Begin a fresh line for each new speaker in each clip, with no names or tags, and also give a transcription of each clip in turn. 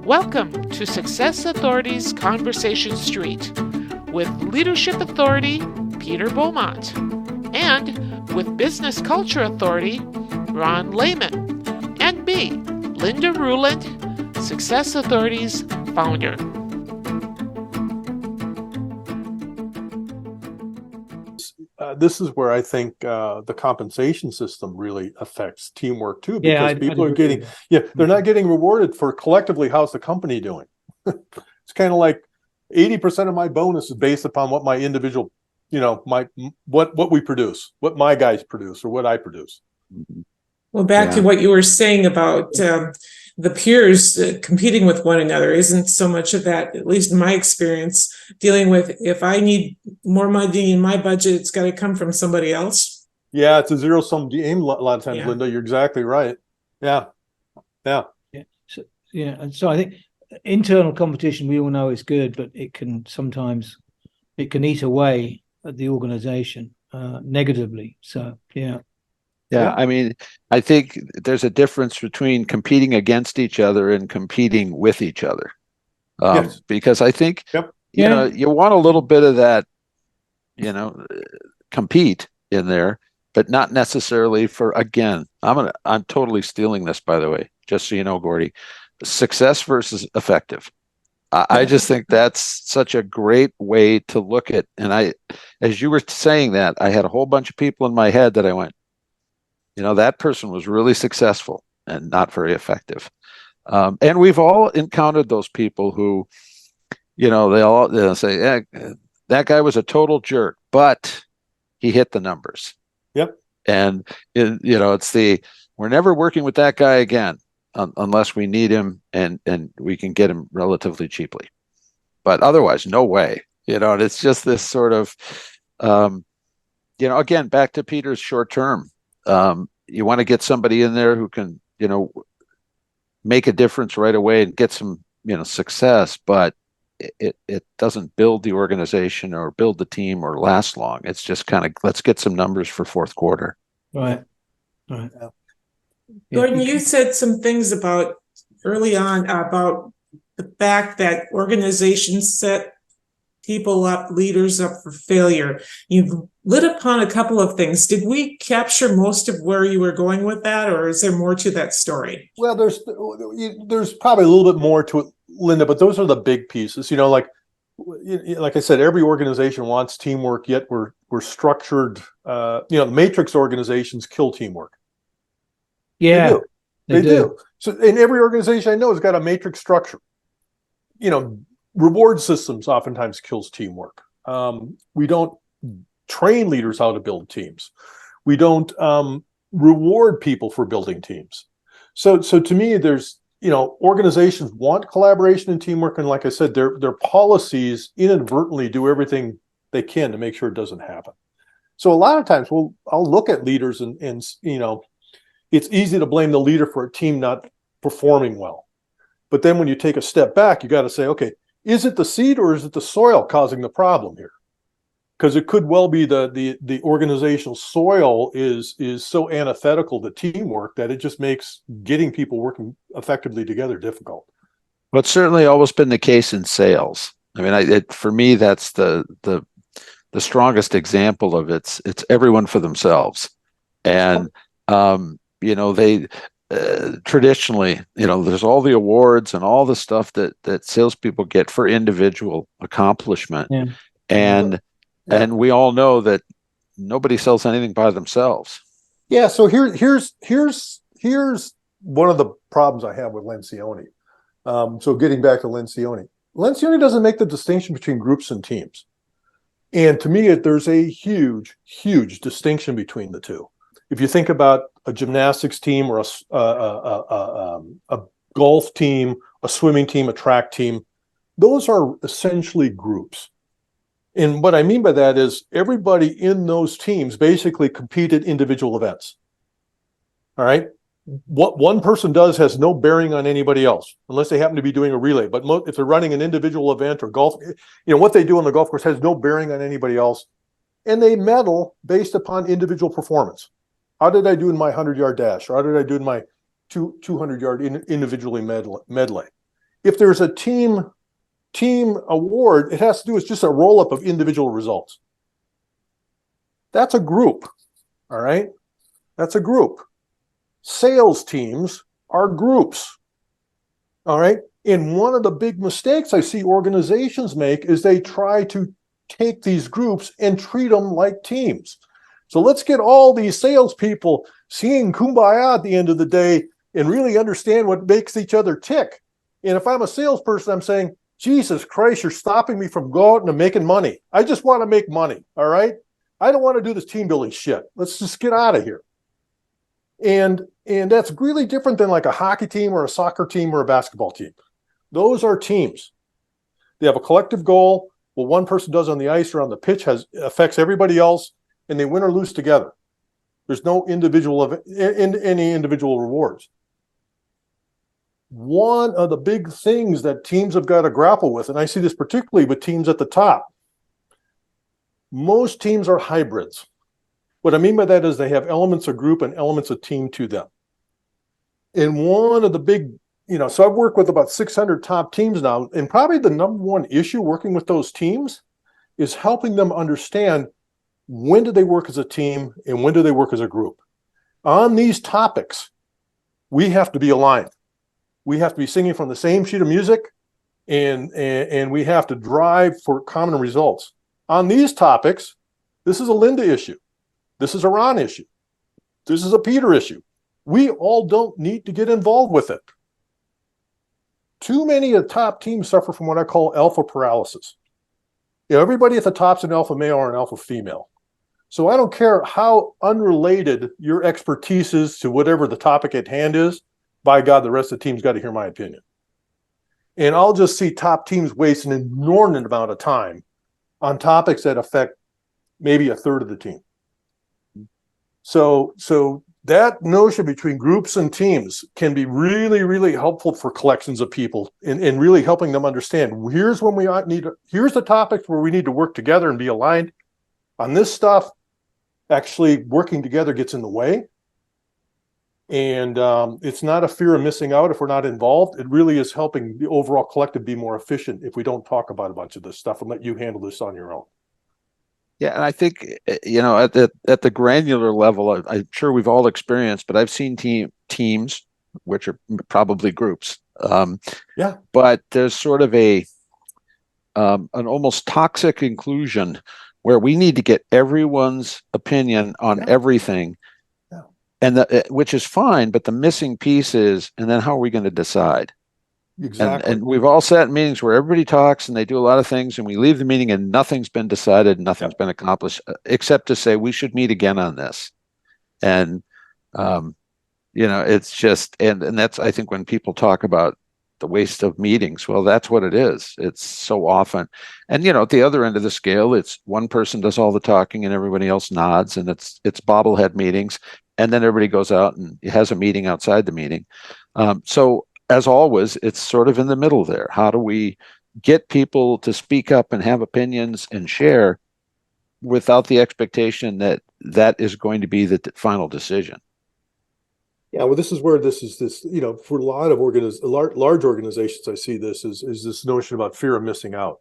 Welcome to Success Authority's Conversation Street with Leadership Authority Peter Beaumont and with Business Culture Authority Ron Lehman and me, Linda Ruland, Success Authority's founder.
This is where I think the compensation system really affects teamwork too, because people are getting, they're not getting rewarded for collectively how's the company doing. It's kind of like 80% of my bonus is based upon what my individual, what we produce, what my guys produce or what I produce.
Well, back to what you were saying about the peers competing with one another isn't so much of that, at least in my experience, dealing with if I need more money in my budget, it's got to come from somebody else.
Yeah, it's a zero-sum game a lot of times, Linda. You're exactly right. Yeah.
And so I think internal competition, we all know is good, but it can sometimes eat away at the organization negatively. So,
Yeah, I mean, I think there's a difference between competing against each other and competing with each other. Because I think, you want a little bit of that, compete in there, but not necessarily again, I'm totally stealing this, by the way, just so you know, Gordy, success versus effective. I just think that's such a great way to look at, and as you were saying that, I had a whole bunch of people in my head that I went, that person was really successful and not very effective. And we've all encountered those people who, they'll say, that guy was a total jerk, but he hit the numbers.
Yep.
And, it's we're never working with that guy again unless we need him and we can get him relatively cheaply. But otherwise, no way. And it's just this sort of, again, back to Peter's short term. You want to get somebody in there who can, make a difference right away and get some, success, but it doesn't build the organization or build the team or last long. It's just kind of, let's get some numbers for fourth quarter.
Right.
Gordon, you said some things about early on about the fact that organizations set people up, leaders up for failure. You've lit upon a couple of things. Did we capture most of where you were going with that, or is there more to that story?
Well, there's probably a little bit more to it, Linda, but those are the big pieces. Like I said, every organization wants teamwork, yet we're structured. The matrix organizations kill teamwork.
Yeah,
they do. So, in every organization I know has got a matrix structure. Reward systems oftentimes kills teamwork. We don't train leaders how to build teams. We don't reward people for building teams. So to me, there's, organizations want collaboration and teamwork. And like I said, their policies inadvertently do everything they can to make sure it doesn't happen. So a lot of times I'll look at leaders and it's easy to blame the leader for a team not performing well. But then when you take a step back, you got to say, okay, is it the seed or is it the soil causing the problem here? Because it could well be the organizational soil is so antithetical to teamwork that it just makes getting people working effectively together difficult.
Well, it's certainly always been the case in sales. I mean, for me, that's the strongest example of it's everyone for themselves, and they. Traditionally, there's all the awards and all the stuff that salespeople get for individual accomplishment, and we all know that nobody sells anything by themselves.
Yeah. So here's one of the problems I have with Lencioni. So getting back to Lencioni doesn't make the distinction between groups and teams, and to me, there's a huge distinction between the two. If you think about a gymnastics team or a golf team, a swimming team, a track team, those are essentially groups. And what I mean by that is everybody in those teams basically compete at individual events. All right. What one person does has no bearing on anybody else, unless they happen to be doing a relay. But if they're running an individual event or golf, what they do on the golf course has no bearing on anybody else. And they medal based upon individual performance. How did I do in my 100-yard dash? Or how did I do in my 200-yard individually medley? if there's a team award, it has to do with just a roll up of individual results. That's a group. All right. That's a group. Sales teams are groups. All right. And one of the big mistakes I see organizations make is they try to take these groups and treat them like teams. So let's get all these salespeople seeing kumbaya at the end of the day and really understand what makes each other tick. And if I'm a salesperson, I'm saying, Jesus Christ, you're stopping me from going out and making money. I just want to make money. All right. I don't want to do this team building shit. Let's just get out of here. And that's really different than like a hockey team or a soccer team or a basketball team. Those are teams. They have a collective goal. What one person does on the ice or on the pitch affects everybody else, and they win or lose together. There's no any individual rewards. One of the big things that teams have got to grapple with, and I see this particularly with teams at the top, most teams are hybrids. What I mean by that is they have elements of group and elements of team to them. And one of the big, so I've worked with about 600 top teams now, and probably the number one issue working with those teams is helping them understand when do they work as a team and when do they work as a group. On these topics, we have to be aligned. We have to be singing from the same sheet of music, and we have to drive for common results. On these topics, this is a Linda issue. This is a Ron issue. This is a Peter issue. We all don't need to get involved with it. Too many of the top teams suffer from what I call alpha paralysis. Everybody at the top's an alpha male or an alpha female. So I don't care how unrelated your expertise is to whatever the topic at hand is. By God, the rest of the team's got to hear my opinion. And I'll just see top teams waste an inordinate amount of time on topics that affect maybe a third of the team. So that notion between groups and teams can be really, really helpful for collections of people in really helping them understand here's the topics where we need to work together and be aligned. On this stuff, actually working together gets in the way. And it's not a fear of missing out if we're not involved. It really is helping the overall collective be more efficient if we don't talk about a bunch of this stuff and let you handle this on your own.
Yeah, and I think at the granular level, I'm sure we've all experienced, but I've seen teams, which are probably groups. But there's sort of an almost toxic inclusion where we need to get everyone's opinion on everything, and which is fine. But the missing piece is, and then how are we going to decide?
Exactly.
And we've all sat in meetings where everybody talks and they do a lot of things, and we leave the meeting and nothing's been decided, nothing's been accomplished, except to say we should meet again on this. And it's just, and that's, I think, when people talk about the waste of meetings, well, that's what it is. It's so often. And at the other end of the scale, it's one person does all the talking and everybody else nods, and it's bobblehead meetings, and then everybody goes out and has a meeting outside the meeting. So as always, it's sort of in the middle there. How do we get people to speak up and have opinions and share without the expectation that that is going to be the final decision?
Yeah, well, this is where for a lot of large organizations, I see this is this notion about fear of missing out.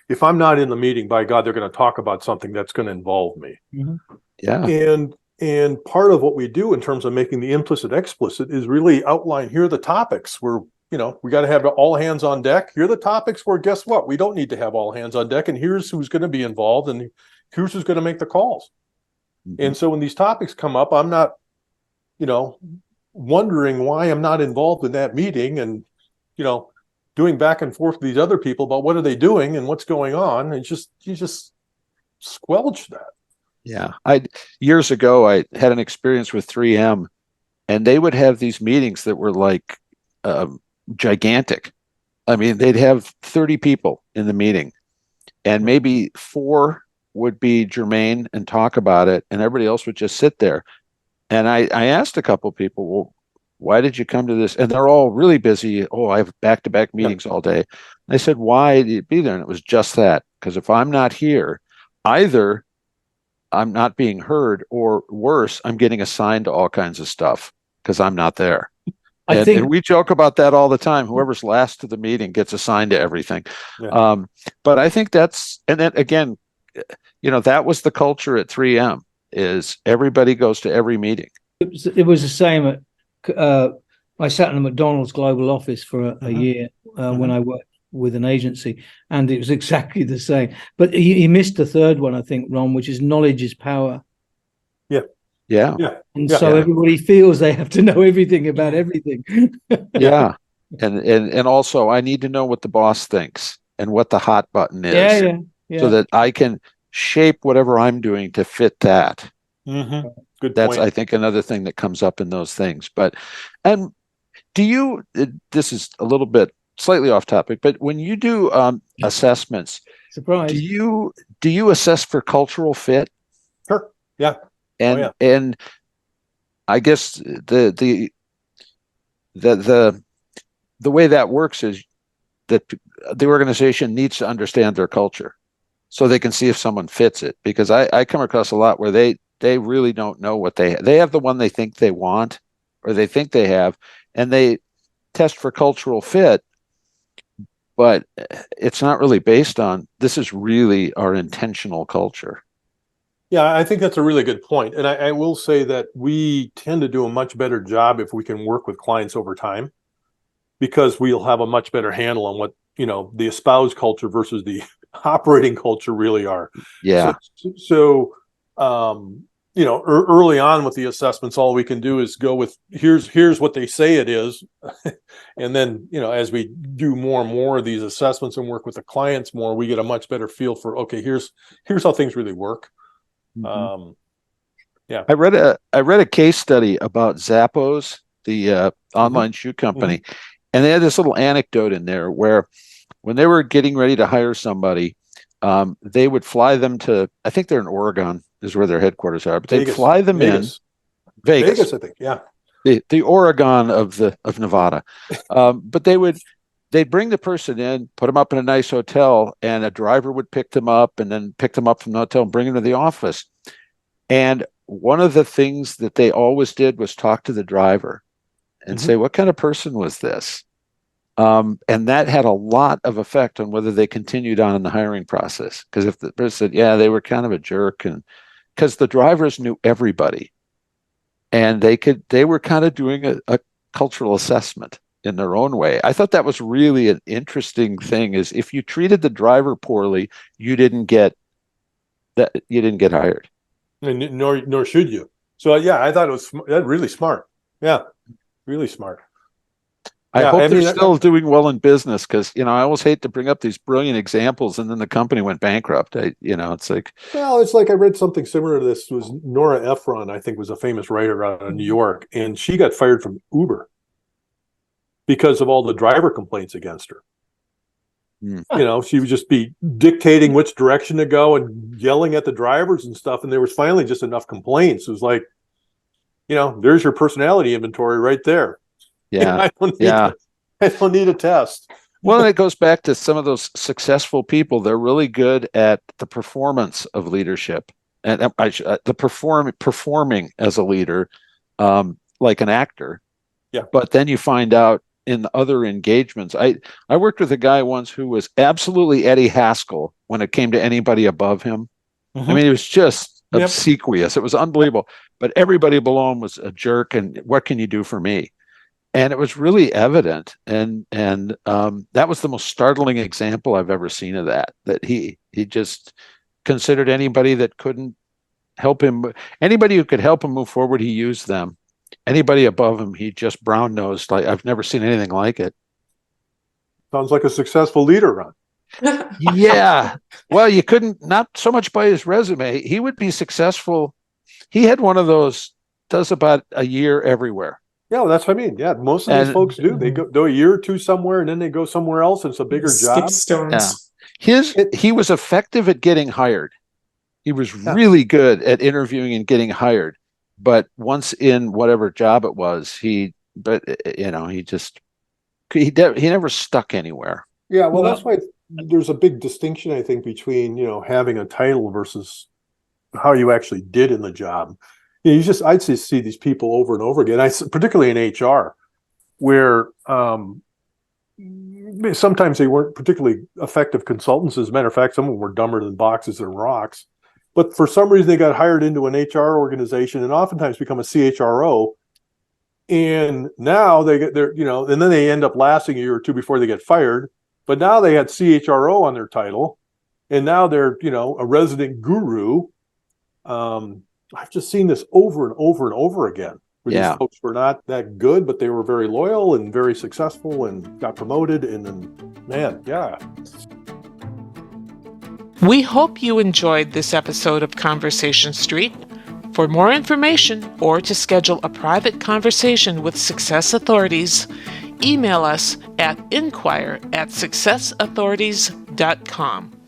If I'm not in the meeting, by God, they're going to talk about something that's going to involve me.
Mm-hmm.
Yeah.
And part of what we do in terms of making the implicit explicit is really outline, here are the topics where, we got to have all hands on deck. Here are the topics where, guess what? We don't need to have all hands on deck. And here's who's going to be involved. And here's who's going to make the calls. Mm-hmm. And so when these topics come up, I'm not, wondering why I'm not involved in that meeting and, doing back and forth with these other people about what are they doing and what's going on. And you just squelch that.
Yeah. Years ago, I had an experience with 3M, and they would have these meetings that were like gigantic. I mean, they'd have 30 people in the meeting, and maybe 4 would be germane and talk about it, and everybody else would just sit there. And I asked a couple of people, well, why did you come to this? And they're all really busy. Oh, I have back-to-back meetings all day. And I said, why did you be there? And it was just that, because if I'm not here, either I'm not being heard, or worse, I'm getting assigned to all kinds of stuff because I'm not there.
I
And,
think
and we joke about that all the time. Whoever's last to the meeting gets assigned to everything.
Yeah.
But I think and then again, that was the culture at 3M, is everybody goes to every meeting.
it was the same at. I sat in the McDonald's global office for a year when I worked with an agency, and it was exactly the same. But he missed the third one, I think, Ron, which is knowledge is power.
Yeah.
Yeah.
And
Yeah.
so everybody feels they have to know everything about everything.
Yeah. And also I need to know what the boss thinks and what the hot button is, so that I can shape whatever I'm doing to fit that.
Mm-hmm. Good
That's,
point.
I think, another thing that comes up in those things. And this is a little bit slightly off topic, but when you do assessments,
Surprise.
do you assess for cultural fit?
Sure. Yeah.
And I guess the way that works is that the organization needs to understand their culture so they can see if someone fits it. Because I come across a lot where they really don't know what they have the one they think they want or they think they have, and they test for cultural fit, but it's not really based on this is really our intentional culture.
Yeah, I think that's a really good point. And I will say that we tend to do a much better job if we can work with clients over time, because we'll have a much better handle on what, the espoused culture versus the operating culture really are.
Yeah.
So early on with the assessments, all we can do is go with here's what they say it is. And then, as we do more and more of these assessments and work with the clients more, we get a much better feel for, okay, here's how things really work.
Mm-hmm.
Yeah.
I read a case study about Zappos, the online shoe company, and they had this little anecdote in there where when they were getting ready to hire somebody, they would fly them to, I think they're in Oregon is where their headquarters are, but they'd fly them in Vegas,
I think. Yeah.
The Oregon of Nevada. But they'd bring the person in, put them up in a nice hotel, and a driver would pick them up and then pick them up from the hotel and bring them to the office. And one of the things that they always did was talk to the driver and say, what kind of person was this? And that had a lot of effect on whether they continued on in the hiring process. Because if the person said, yeah, they were kind of a jerk, and because the drivers knew everybody, and they were kind of doing a cultural assessment in their own way. I thought that was really an interesting thing, is if you treated the driver poorly, you didn't get hired.
And nor should you. So yeah, I thought it was really smart. Yeah, really smart.
I hope they're still doing well in business, because I always hate to bring up these brilliant examples and then the company went bankrupt. It's like,
well, it's like I read something similar to this. Was Nora Ephron, I think, was a famous writer out of New York, and she got fired from Uber because of all the driver complaints against her. She would just be dictating which direction to go and yelling at the drivers and stuff. And there was finally just enough complaints. It was like, there's your personality inventory right there.
Yeah.
I don't need a test.
Well, and it goes back to some of those successful people. They're really good at the performance of leadership and the performing as a leader, like an actor.
Yeah.
But then you find out in other engagements. I worked with a guy once who was absolutely Eddie Haskell when it came to anybody above him. I mean, it was just obsequious. It was unbelievable. But everybody below him was a jerk. And what can you do for me? And it was really evident. And that was the most startling example I've ever seen of that he just considered anybody that couldn't help him, anybody who could help him move forward, he used them. Anybody above him, he just brown-nosed. Like, I've never seen anything like it.
Sounds like a successful leader, Ron.
Yeah. Well, you couldn't, not so much by his resume. He would be successful. He had one of those, does about a year everywhere.
Yeah, well, that's what I mean. Yeah, most of these folks do. They go a year or two somewhere, and then they go somewhere else, and it's a bigger job.
Skip stones.
Yeah. He was effective at getting hired. He was really good at interviewing and getting hired. But once in whatever job it was, he never stuck anywhere.
Yeah, well, that's why there's a big distinction, I think, between having a title versus how you actually did in the job. I'd just see these people over and over again. Particularly in HR, where sometimes they weren't particularly effective consultants. As a matter of fact, some of them were dumber than boxes and rocks. But for some reason, they got hired into an HR organization and oftentimes become a CHRO. And now they get their, and then they end up lasting a year or two before they get fired. But now they had CHRO on their title, and now they're, a resident guru. I've just seen this over and over and over again. Where these folks were not that good, but they were very loyal and very successful and got promoted. And then, man, yeah.
We hope you enjoyed this episode of Conversation Street. For more information or to schedule a private conversation with Success Authorities, email us at inquire@successauthorities.com.